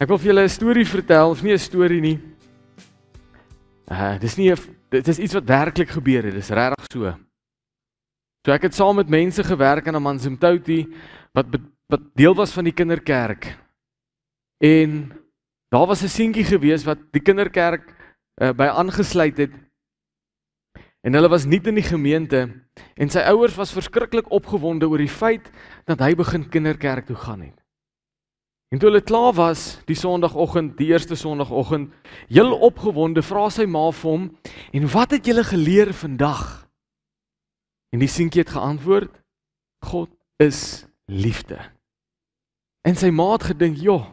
Ek wil vir julle 'n storie vertel, of nie 'n storie nie. Dit is iets wat werklik gebeur het, dis regtig so. So ek het saam met mense gewerk in Amanzimtoti wat deel was van die kinderkerk. En daar was 'n seentjie gewees wat die kinderkerk by aangesluit het. En hulle was nie in die gemeente en sy ouers was verskriklik opgewonde oor die feit dat hy begin kinderkerk toe gaan het. En toe hulle klaar was, die Sondagoggend, die eerste Sondagoggend, heel opgewonde, vra sy ma vir hom, en wat het julle geleer vandag? En die seentjie het geantwoord, God is liefde. En sy ma het gedink, joh,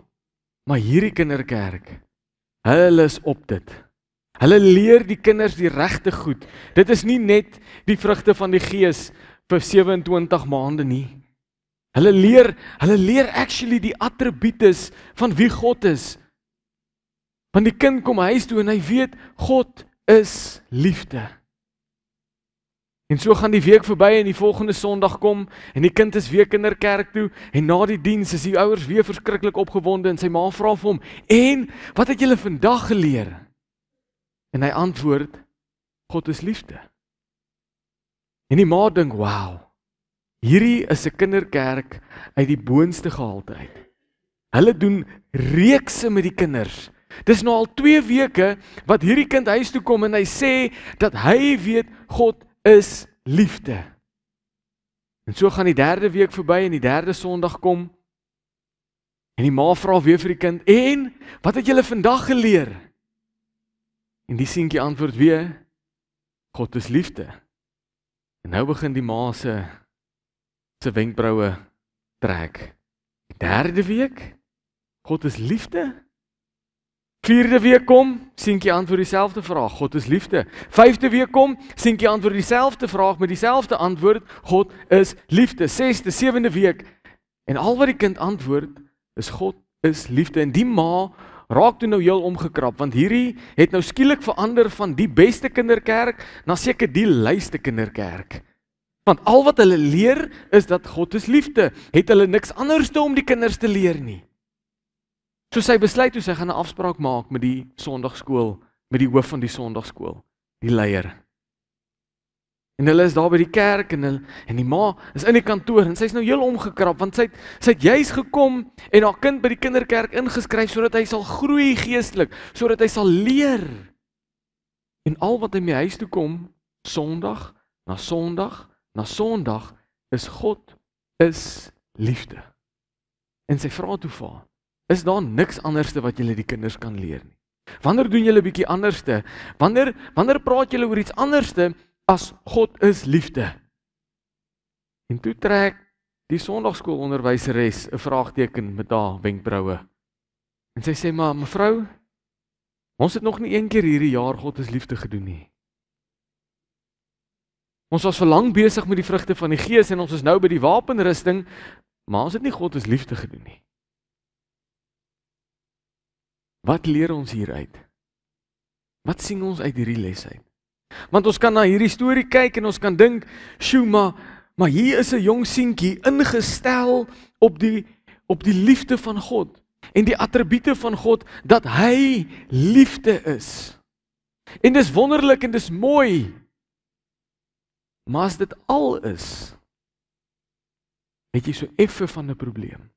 maar hierdie kinderkerk, hulle is op dit. Hulle leer die kinders die regte goed. Dit is nie net die vrugte van die Gees vir 27 maande nie. Hulle leer actually die attributes van wie God is. Want die kind kom huis toe en hy weet, God is liefde. En so gaan die week verby en die volgende Sondag kom en die kind is weer kinderkerk toe en na die diens is die ouers weer verskriklik opgewonde en sy ma vra vir hom, en wat het julle vandag geleer? En hy antwoord, God is liefde. En die ma dink, wow, hierdie is 'n kinderkerk uit die boonste gehalte uit. Hulle doen reekse met die kinders. Dis nou al 2 weke wat hierdie kind huis toe kom en hy sê dat hy weet God is liefde. En so gaan die 3de week verby en die 3de Sondag kom en die ma vra weer vir die kind, en wat het julle vandag geleer? En die seentjie antwoord weer, God is liefde. En nou begin die ma se wenkbroue trek. Die 3de week, God is liefde. 4de week kom, seentjie antwoord dieselfde vraag, God is liefde. 5de week kom, seentjie antwoord dieselfde vraag met dieselfde antwoord, God is liefde. 6de, 7de week, en al wat die kind antwoord, is God is liefde. En die ma raak toe nou heel omgekrap, want hierdie het nou skielik verander van die beste kinderkerk na seker die laaste kinderkerk. Want al wat hulle leer is dat God is liefde. Het hulle niks anders om die kinders te leer nie. So sy besluit toe sy gaan 'n afspraak maak met die Sondagskool, met die hoof van die Sondagskool, die leier. En hulle is daar by die kerk en die ma is in die kantoor en sy is nou heel omgekrap want sy het juis gekom en haar kind by die kinderkerk ingeskryf sodat hy sal groei geestelik, sodat hy sal leer. En al wat hy by huis toe kom, Sondag na Sondag na Sondag, is God is liefde. En sy vra toe vir haar, is daar niks anderste wat julle die kinders kan leer nie? Wanneer doen julle bietjie anderste? Wanneer praat julle oor iets anderste as God is liefde? En toe trek die Sondagskoolonderwyseres 'n vraagteken met haar wenkbroue. En sy sê, maar mevrou, ons het nog nie een keer hierdie jaar God is liefde gedoen nie. Ons was verlang besig met die vrugte van die Gees en ons is nou by die wapenrusting, maar ons het nie God is liefde gedoen nie. Wat leer ons hieruit? Wat sien ons uit hierdie les uit? Want ons kan na hierdie storie kyk en ons kan dink, sjoe, maar hier is 'n jong seentjie ingestel op die liefde van God en die attribute van God dat hy liefde is. En dis wonderlik en dis mooi. Maar as dit al is, het jy so effe van 'n probleem.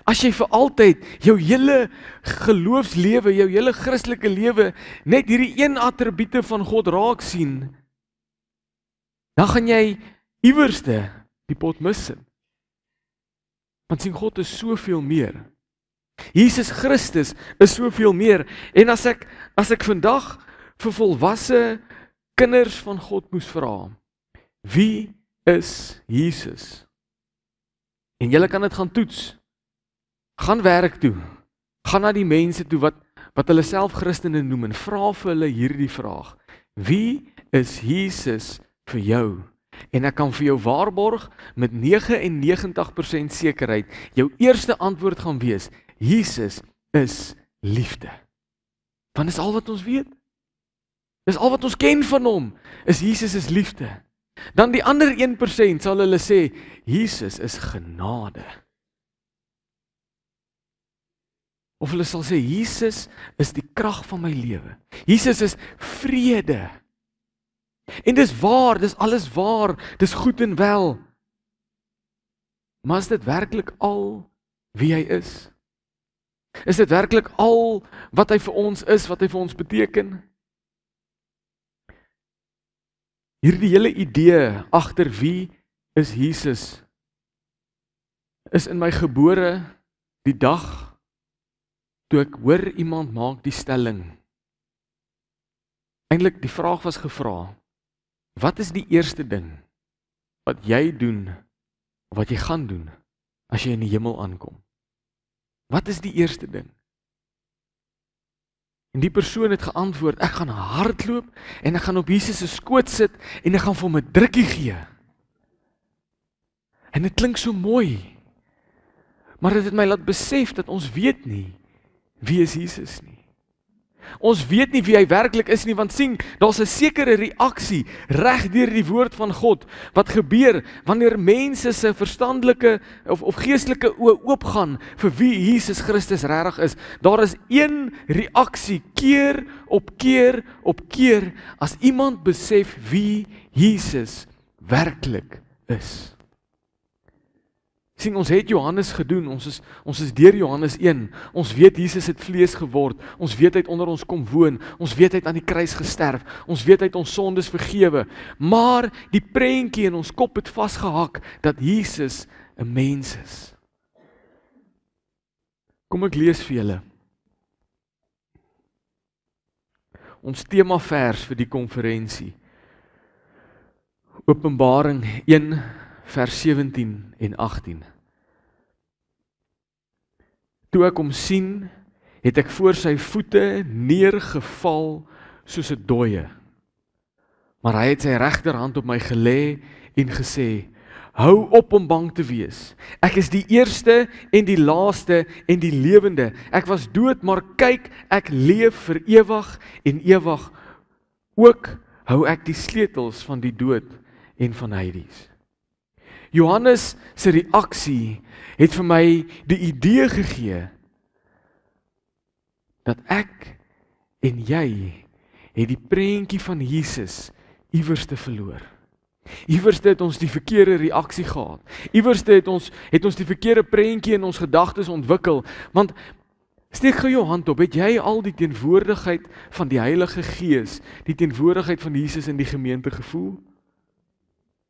As jy vir altyd jou hele geloofslewe, jou hele Christelike lewe net hierdie een attribute van God raak sien, dan gaan jy iewerste die pot mis. Want sien, God is soveel meer. Jesus Christus is soveel meer. En as ek vandag vir volwasse kinders van God moes vra, wie is Jesus? En julle kan dit gaan toets. Gaan werk toe. Gaan na die mense toe wat hulle self Christene noem en vra vir hulle hierdie vraag. Wie is Jesus vir jou? En ek kan vir jou waarborg met 99% sekerheid, jou eerste antwoord gaan wees, Jesus is liefde. Want dis al wat ons weet. Dis al wat ons ken van hom, is Jesus is liefde. Dan die ander 1% sal hulle sê, Jesus is genade. of hulle sal sê, Jesus is die krag van my lewe. Jesus is vrede. En dis waar, dis alles waar, dis goed en wel. Maar is dit werklik al wie hy is? Is dit werklik al wat hy vir ons is, wat hy vir ons beteken? Hierdie hele idee agter wie is Jesus, is in my gebore die dag toe ek hoor iemand maak die stelling. Eintlik die vraag was gevra, wat is die eerste ding wat jy doen, of wat jy gaan doen, as jy in die hemel aankom? Wat is die eerste ding? En die persoon het geantwoord, ek gaan hardloop, en ek gaan op Jesus se skoot sit, en ek gaan vir hom 'n drukkie gee. En dit klink so mooi, maar dit het my laat besef dat ons weet nie, wie is Jesus nie. Ons weet nie wie hy werklik is nie, want sien, daar's 'n sekere reaksie reg deur die woord van God wat gebeur wanneer mense se verstandelike of geestelike oë oopgaan vir wie Jesus Christus regtig is. Daar is een reaksie keer op keer op keer as iemand besef wie Jesus werklik is. Sien, ons het Johannes gedoen, ons is deur Johannes 1, ons weet Jesus het vlees geword, ons weet hy het onder ons kom woon, ons weet hy het aan die kruis gesterf, ons weet hy het ons sondes vergewe, maar die prentjie in ons kop het vasgehak dat Jesus 'n mens is. Kom ek lees vir julle. Ons temavers vir die konferensie. Openbaring 1 vers 17 en 18. Toe ek hom sien, het ek voor sy voete neergeval soos 'n dooie. Maar hy het sy regterhand op my gelê en gesê, hou op om bang te wees. Ek is die eerste en die laaste en die lewende. Ek was dood, maar kyk, ek leef vir ewig en ewig. Ook hou ek die sleutels van die dood en van Hades. Johannes se reaksie het vir my die idee gegee dat ek en jy het die prentjie van Jesus iewers te verloor. Iewers het ons die verkeerde reaksie gehad. Iewers het ons die verkeerde prentjie in ons gedagtes ontwikkel, want steek gou jou hand op, het jy al die teenwoordigheid van die Heilige Gees, die teenwoordigheid van Jesus in die gemeente gevoel?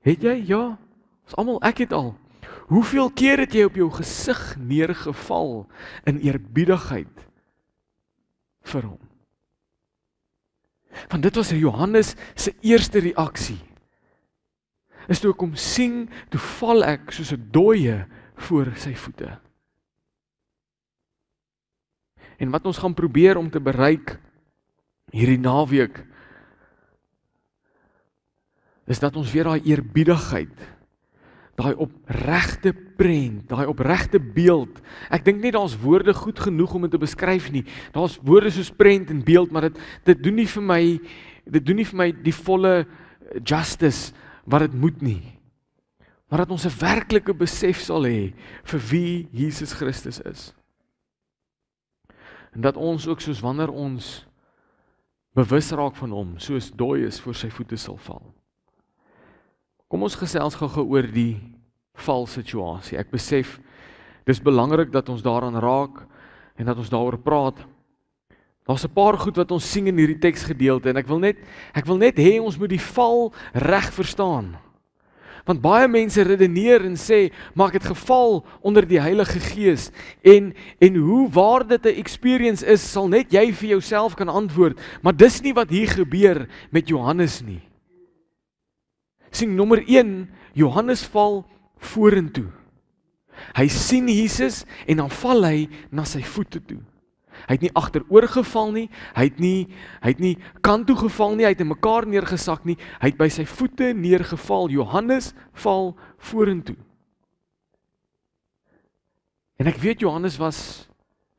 Het jy? Ja. Ons almal, ek het al. Hoeveel keer het jy op jou gesig neergeval in eerbiedigheid vir hom? Want dit was Johannes se eerste reaksie. Is toe ek hom sien, toe val ek soos 'n dooie voor sy voete. En wat ons gaan probeer om te bereik hierdie naweek, is dat ons weer daai eerbiedigheid, daai opregte prent, daai opregte beeld. Ek dink nie daar's woorde goed genoeg om dit te beskryf nie. Daar's woorde soos prent en beeld, maar dit doen nie vir my die volle justice wat dit moet nie. Maar dat ons 'n werklike besef sal hê vir wie Jesus Christus is. En dat ons ook soos wanneer ons bewus raak van hom, soos dooies voor sy voete sal val. Kom ons gesels gou oor die valsituasie. Ek besef, dis belangrik dat ons daaraan raak en dat ons daaroor praat. Daar's 'n paar goed wat ons sien in hierdie teksgedeelte en ek wil net hê ons moet die val reg verstaan. Want baie mense redeneer en sê, maar ek het geval onder die Heilige Gees en hoe waar dit 'n experience is, sal net jy vir jouself kan antwoord, maar dis nie wat hier gebeur met Johannes nie. Sien, nommer 1, Johannes val vorentoe. Hy sien Jesus en dan val hy na sy voete toe. Hy het nie agteroor geval nie, hy het nie kant toe geval nie, hy het in mekaar neergesak nie, hy het by sy voete neergeval. Johannes val vorentoe. En ek weet Johannes was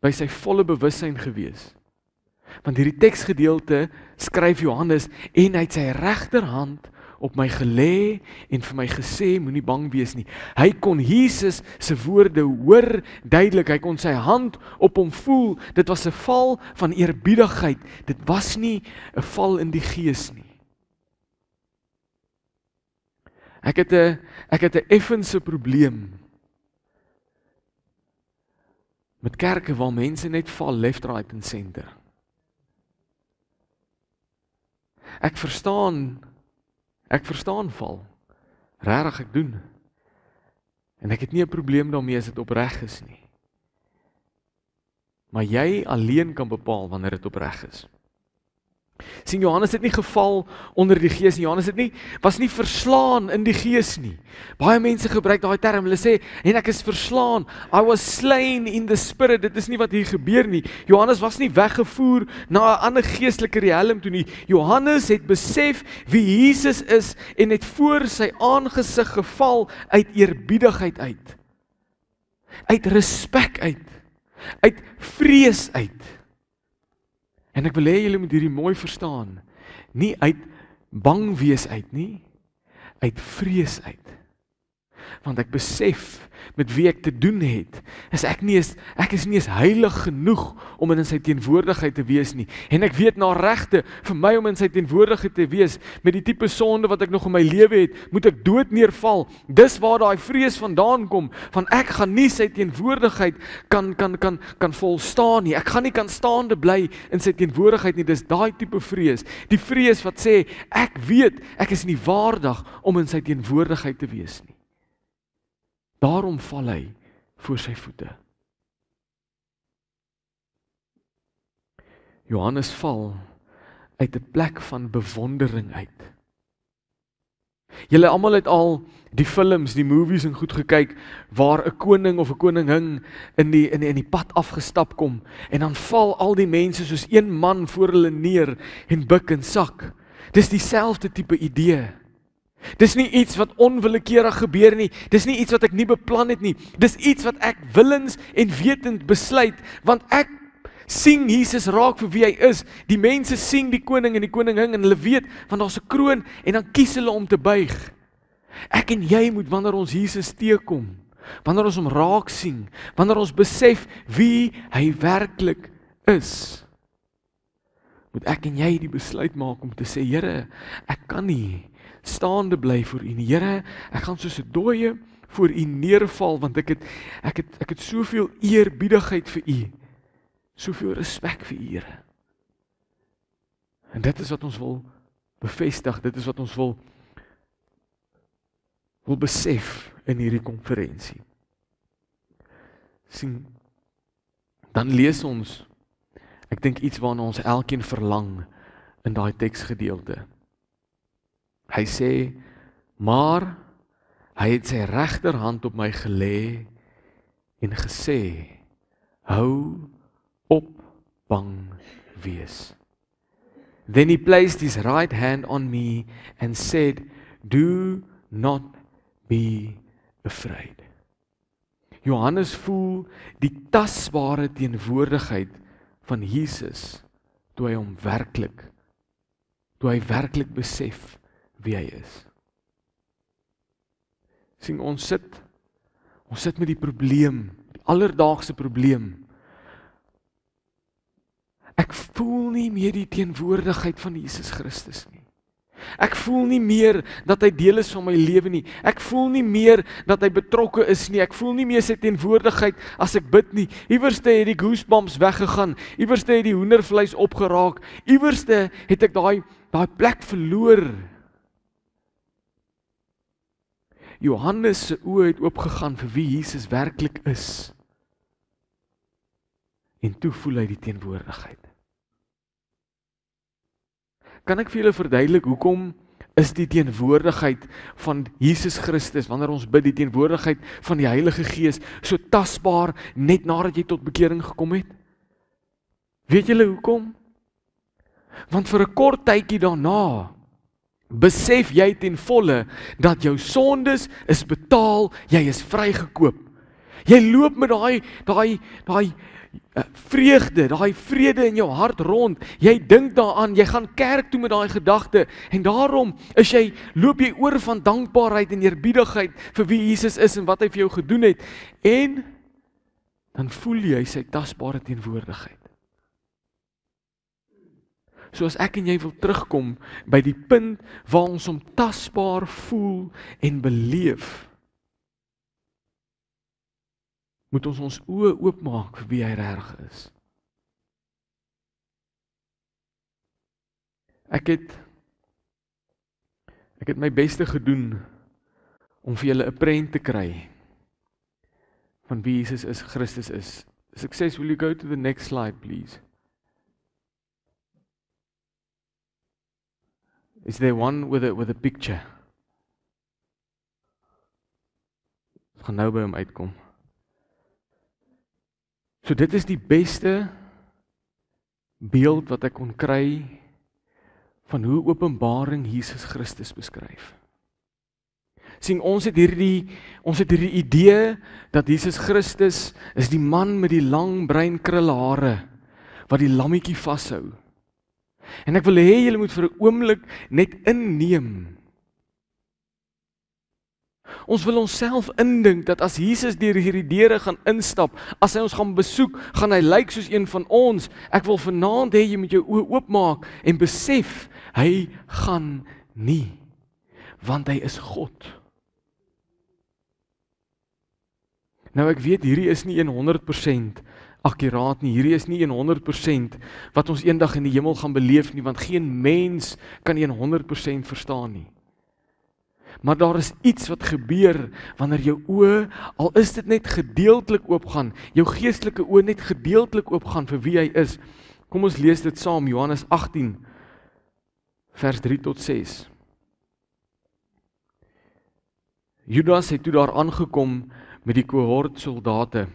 by sy volle bewussyn gewees. Want hierdie teksgedeelte skryf Johannes en hy het sy regterhand op my gelê en vir my gesê, moenie bang wees nie. Hy kon Jesus se woorde hoor duidelik, hy kon sy hand op hom voel, dit was 'n val van eerbiedigheid, dit was nie 'n val in die gees nie. Ek het 'n effense probleem met kerke waar mense net val left, right en center. Ek verstaan val. Regtig ek doen. En ek het nie 'n probleem daarmee as dit opreg is nie. Maar jy alleen kan bepaal wanneer dit opreg is. Sien, Johannes het nie geval onder die gees nie. Johannes was nie verslaan in die gees nie. Baie mense gebruik daai term, hulle sê, en ek is verslaan, I was slain in the spirit. Dit is nie wat hier gebeur nie. Johannes was nie weggevoer na 'n ander geestelike riem toe nie. Johannes het besef wie Jesus is en het voor sy aangesig geval uit eerbiedigheid uit. Uit respek uit vrees uit. En ek wil hê julle moet hierdie mooi verstaan, nie uit bang wees uit nie, uit vrees uit. Want ek besef met wie ek te doen het, ek is nie eens heilig genoeg om in sy teenwoordigheid te wees nie. En ek weet na regte, vir my om in sy teenwoordigheid te wees, met die tipe sonde wat ek nog in my lewe het, moet ek dood neerval. Dis waar daai vrees vandaan kom, van ek gaan nie sy teenwoordigheid kan volstaan nie. Ek gaan nie kan staande bly in sy teenwoordigheid nie. Dis daai tipe vrees. Die vrees wat sê, ek weet, ek is nie waardig om in sy teenwoordigheid te wees nie. Daarom val hy voor sy voete. Johannes val uit 'n plek van bewondering uit. Julle almal het al die films, die movies en goed gekyk waar 'n koning of 'n koningin in die pad afgestap kom en dan val al die mense soos een man voor hulle neer en buk en sak. Dis dieselfde tipe idee. Dis nie iets wat onwillekeurig gebeur nie, dis nie iets wat ek nie beplan het nie, dis iets wat ek willens en wetend besluit, want ek sien Jesus raak vir wie hy is. Die mense sien die koning en die koningin en hulle weet, want daar's 'n kroon en dan kies hulle om te buig. Ek en jy moet, wanneer ons Jesus teekom, wanneer ons hom raak sien, wanneer ons besef wie hy werklik is, moet ek en jy die besluit maak om te sê, Here, ek kan nie staande bly voor U nie. Here, ek gaan soos 'n dooie voor U neerval, want ek het soveel eerbiedigheid vir U, soveel respek vir U, Here. En dit is wat ons wil bevestig, dit is wat ons wil besef in hierdie konferensie. Sien, dan lees ons, ek dink iets waarna ons elkeen verlang in daai teksgedeelte. Hy sê, maar hy het sy regterhand op my gelê en gesê, hou op bang wees. Then he placed his right hand on me and said, do not be afraid. Johannes voel die tasbare teenwoordigheid van Jesus toe hy werklik besef wie hy is. Sien, ons sit met die probleem, die alledaagse probleem. Ek voel nie meer die teenwoordigheid van Jesus Christus nie. Ek voel nie meer dat hy deel is van my lewe nie. Ek voel nie meer dat hy betrokke is nie. Ek voel nie meer sy teenwoordigheid as ek bid nie. Iewerste het die goosebumps weggegaan. Iewerste het die hoendervleis opgeraak. Iewerste het ek daai plek verloor. Johannes se oë het oopgegaan vir wie Jesus werklik is. En toe voel hy die teenwoordigheid. Kan ek vir julle verduidelik hoekom is die teenwoordigheid van Jesus Christus, wanneer ons bid, die teenwoordigheid van die Heilige Gees, so tasbaar net nadat jy tot bekering gekom het? Weet julle hoekom? Want vir 'n kort tydjie daarna besef jy ten volle dat jou sondes is betaal, jy is vrygekoop. Jy loop met daai vreugde, daai vrede in jou hart rond. Jy dink daaraan, jy gaan kerk toe met daai gedagte en daarom loop jy oor van dankbaarheid en eerbiedigheid vir wie Jesus is en wat hy vir jou gedoen het. En dan voel jy sy tasbare teenwoordigheid. So as ek en jy wil terugkom by die punt waar ons hom tasbaar voel en beleef, moet ons oë oopmaak vir wie hy regtig is. Ek het my beste gedoen om vir julle 'n prent te kry van wie Jesus is, Christus is. Success, will you go to the next slide, please? Is there one with a picture? Ek gaan nou by hom uitkom. So dit is die beste beeld wat ek kon kry van hoe Openbaring Jesus Christus beskryf. Sien, ons het hierdie idee dat Jesus Christus is die man met die lang bruin krulle hare wat die lammetjie vashou. En ek wil hê julle moet vir 'n oomblik net inneem. Ons wil onsself indink dat as Jesus deur hierdie deure gaan instap, as hy ons gaan besoek, gaan hy lyk soos een van ons. Ek wil vanaand hê jy moet jou oë oopmaak en besef, hy gaan nie, want hy is God. Nou ek weet hierdie is nie 100% akkuraat nie, hierdie is nie 100% wat ons eendag in die hemel gaan beleef nie, want geen mens kan 100% verstaan nie. Maar daar is iets wat gebeur wanneer jou oë, al is dit net gedeeltelik oopgaan, jou geestelike oë net gedeeltelik oopgaan vir wie hy is. Kom ons lees dit saam, Johannes 18, vers 3 tot 6. Judas het toe daar aangekom met die kohort soldate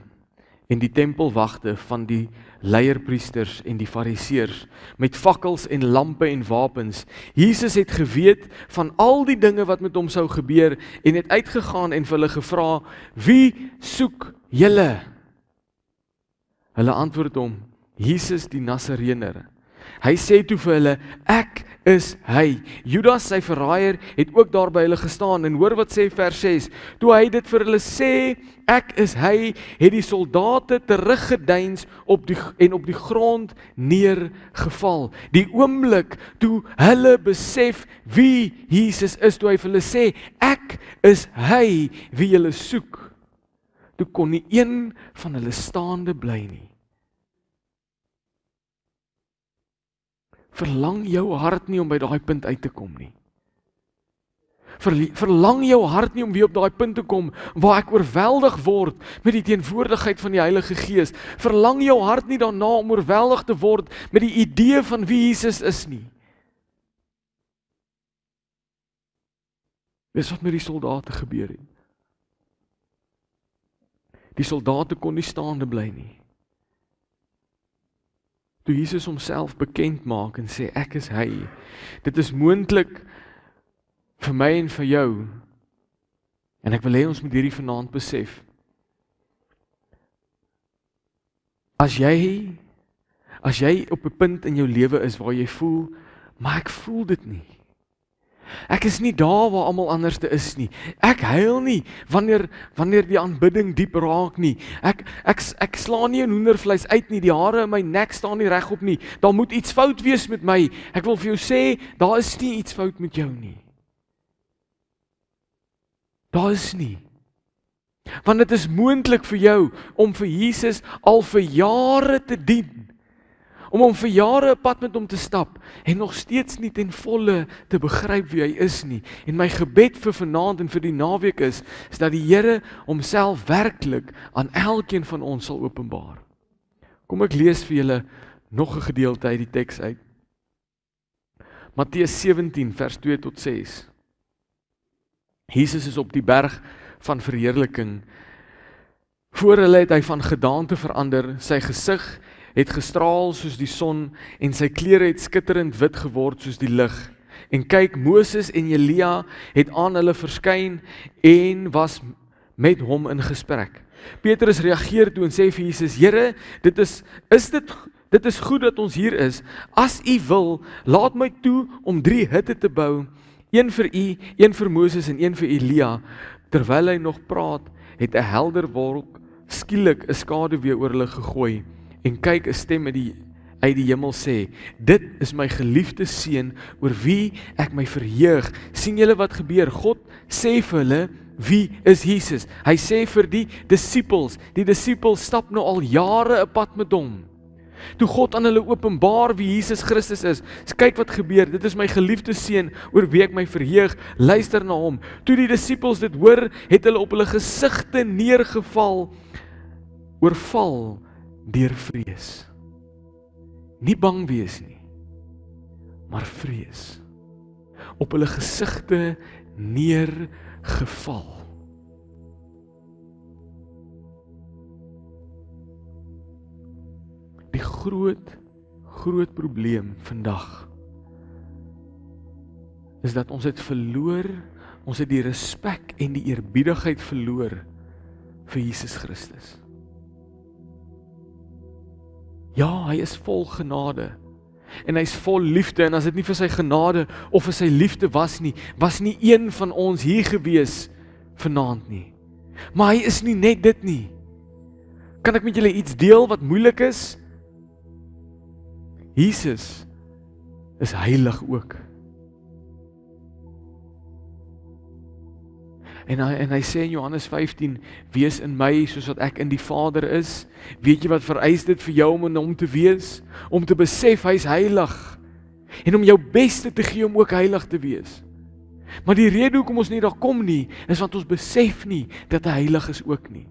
en die tempelwagte van die leierpriesters en die fariseërs, met fakkels en lampe en wapens. Jesus het geweet van al die dinge wat met hom sou gebeur en het uitgegaan en vir hulle gevra, wie soek julle? Hulle antwoord hom, Jesus die Nasareëner. Hy sê toe vir hulle, ek is hy. Judas sy verraaier het ook daar by hulle gestaan en hoor wat sê vers 6. Toe hy dit vir hulle sê, ek is hy, het die soldate teruggedeins op die grond neergeval. Die oomblik toe hulle besef wie Jesus is, toe hy vir hulle sê, ek is hy wie julle soek, toe kon nie een van hulle staande bly nie. Verlang jou hart nie om by daai punt uit te kom nie. Verlang jou hart nie om weer op daai punt te kom waar ek oorweldig word met die teenwoordigheid van die Heilige Gees. Verlang jou hart nie daarna om oorweldig te word met die idee van wie Jesus is nie. Dis wat met die soldate gebeur het. Die soldate kon nie staande bly nie. Toe Jesus homself bekend maak en sê, ek is hy. Dit is moontlik vir my en vir jou. En ek wil hê ons moet hierdie vanaand besef. As jy op 'n punt in jou lewe is waar jy voel, maar ek voel dit nie. Ek is nie daar waar almal anderste is nie. Ek huil nie wanneer die aanbidding diep raak nie. Ek slaan nie 'n hoendervleis uit nie. Die hare in my nek staan nie regop nie. Daar moet iets fout wees met my. Ek wil vir jou sê, daar is nie iets fout met jou nie. Daar is nie. Want dit is moontlik vir jou om vir Jesus al vir jare te dien. Om hom vir jare 'n pad met hom te stap en nog steeds nie ten volle te begryp wie hy is nie. En my gebed vir vanaand en vir die naweek is dat die Here homself werklik aan elkeen van ons sal openbaar. Kom ek lees vir julle nog 'n gedeelte uit die teks uit. Matteus 17 vers 2 tot 6. Jesus is op die berg van verheerliking. Voor hulle het hy van gedaante verander, sy gesig het gestraal soos die son en sy klere het skitterend wit geword soos die lig. En kyk, Moses en Elia het aan hulle verskyn en was met hom in gesprek. Petrus reageer toe en sê vir Jesus, Here, dit is goed dat ons hier is. As U wil, laat my toe om 3 hutte te bou, een vir U, een vir Moses en een vir Elia. Terwyl hy nog praat, het 'n helder wolk skielik 'n skaduwee oor hulle gegooi en kyk, 'n stem uit die hemel sê, dit is my geliefde seun oor wie ek my verheug. Sien julle wat gebeur? God sê vir hulle, wie is Jesus? Hy sê vir die disippels stap nou al jare 'n pad met hom. Toe God aan hulle openbaar wie Jesus Christus is, kyk wat gebeur, dit is my geliefde seun oor wie ek my verheug, luister na hom. Toe die disippels dit hoor, het hulle op hulle gesigte neergeval, oorval deur vrees. Nie bang wees nie, maar vrees. Op hulle gesigte neergeval. Die groot probleem vandag is dat ons het verloor, ons het die respek en die eerbiedigheid verloor vir Jesus Christus. Ja, hy is vol genade en hy is vol liefde, en as dit nie vir sy genade of vir sy liefde was nie een van ons hier gewees vanaand nie. Maar hy is nie net dit nie. Kan ek met julle iets deel wat moeilik is? Jesus is heilig ook. En hy sê in Johannes 15, wees in my soos wat ek in die Vader is. Weet jy wat vereis dit vir jou om in hom te wees? Om te besef hy is heilig. En om jou beste te gee om ook heilig te wees. Maar die rede hoekom ons nie daar kom nie, is want ons besef nie dat hy heilig is ook nie.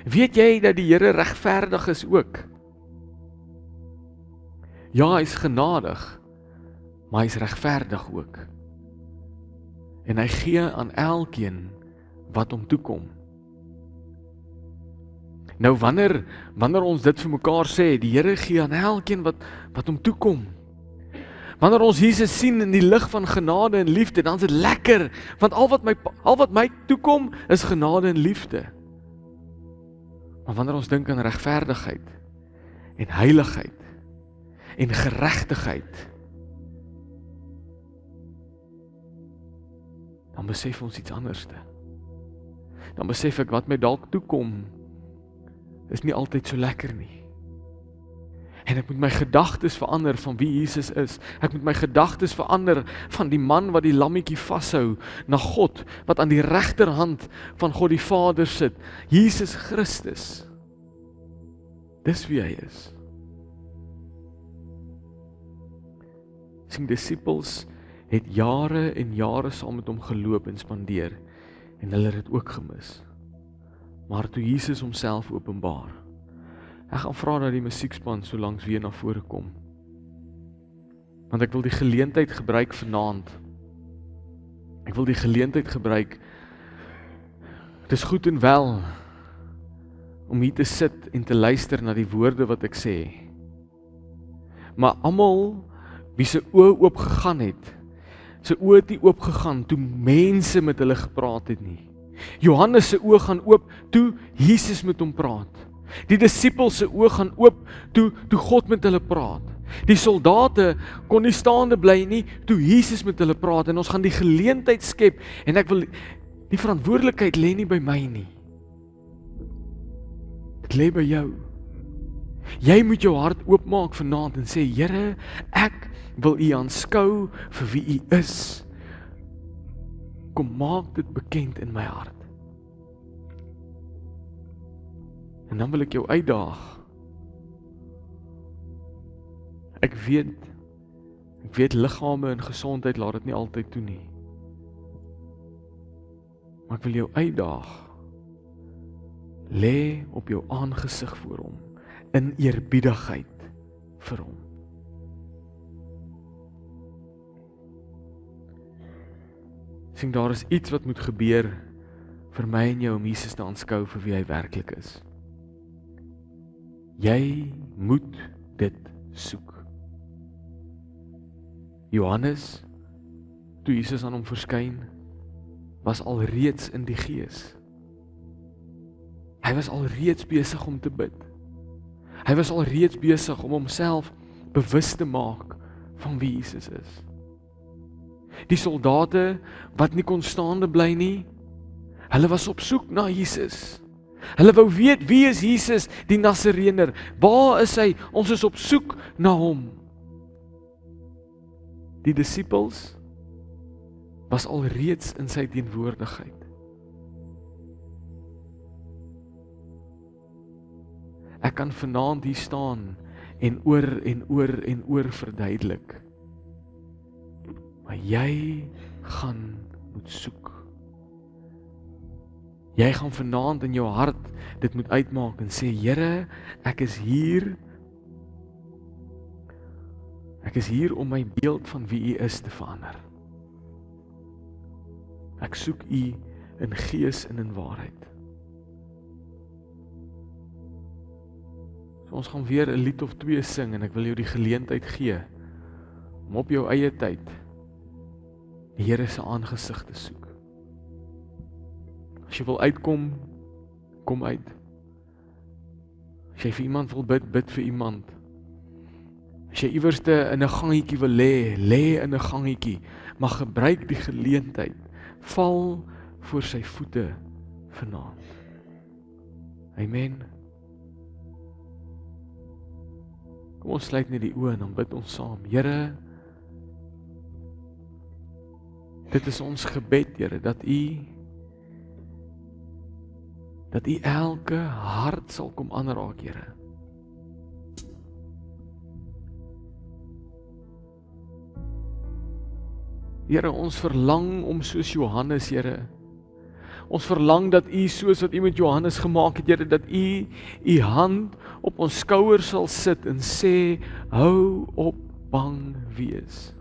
Weet jy dat die Here regverdig is ook? Ja, hy is genadig, maar hy is regverdig ook. En hy gee aan elkeen wat hom toekom. Nou wanneer ons dit vir mekaar sê, die Here gee aan elkeen wat hom toekom. Wanneer ons Jesus sien in die lig van genade en liefde, dan is dit lekker, want al wat my toekom is genade en liefde. Maar wanneer ons dink aan regverdigheid en heiligheid en geregtigheid, dan besef ons iets anderste. Dan besef ek wat my dalk toekom is nie altyd so lekker nie. En ek moet my gedagtes verander van wie Jesus is. Ek moet my gedagtes verander van die man wat die lammetjie vashou na God, wat aan die regterhand van God die Vader sit. Jesus Christus. Dis wie hy is. Sy disippels het jare en jare saam met hom geloop en spandeer, en hulle het dit ook gemis. Maar toe Jesus homself openbaar, ek gaan vra dat die musiekspan so langs weer na vore kom, want ek wil die geleentheid gebruik vanaand. Ek wil die geleentheid gebruik. Het is goed en wel om hier te sit en te luister na die woorde wat ek sê, maar almal wie se oë oop gegaan het, sy oë het nie oopgegaan toe mense met hulle gepraat het nie. Johannes se oë gaan oop toe Jesus met hom praat. Die disippels se oë gaan oop toe God met hulle praat. Die soldate kon nie staande bly nie toe Jesus met hulle praat, en ons gaan die geleentheid skep, en ek wil die verantwoordelikheid lê nie by my nie. Dit lê by jou. Jy moet jou hart oopmaak vanaand en sê, Here, ek wil U aanskou vir wie U is. Kom maak dit bekend in my hart. En dan wil ek jou uitdaag. Ek weet liggame en gesondheid laat dit nie altyd toe nie. Maar ek wil jou uitdaag. Lê op jou aangesig voor hom, in eerbiedigheid vir hom. Sien, daar is iets wat moet gebeur vir my en jou om Jesus te aanskou vir wie hy werklik is. Jy moet dit soek. Johannes, toe Jesus aan hom verskyn, was alreeds in die Gees. Hy was alreeds besig om te bid. Hy was alreeds besig om homself bewus te maak van wie Jesus is. Die soldate wat nie kon staande bly nie, hulle was op soek na Jesus. Hulle wou weet, wie is Jesus, die Nasareëner? Waar is hy? Ons is op soek na hom. Die disippels was alreeds in sy teenwoordigheid. Ek kan vanaand hier staan en oor verduidelik. Maar jy gaan moet soek. Jy gaan vanaand in jou hart dit moet uitmaak en sê, Here, ek is hier. Ek is hier om my beeld van wie U is te verander. Ek soek U in gees en in waarheid. So ons gaan weer 'n lied of 2 sing en ek wil jou die geleentheid gee om op jou eie tyd die Here se aangesig te soek. As jy wil uitkom, kom uit. As jy vir iemand wil bid, bid vir iemand. As jy iewerste in 'n gangetjie wil lê in 'n gangetjie, maar gebruik die geleentheid. Val voor sy voete vanaand. Amen. Kom ons sluit net die oë en dan bid ons saam. Here, dit is ons gebed, Here, dat U elke hart sal kom aanraak, Here. Here, ons verlang om soos Johannes, Here. Ons verlang dat U soos wat U met Johannes gemaak het, Here, dat U hand op ons skouers sal sit en sê, hou op bang wees.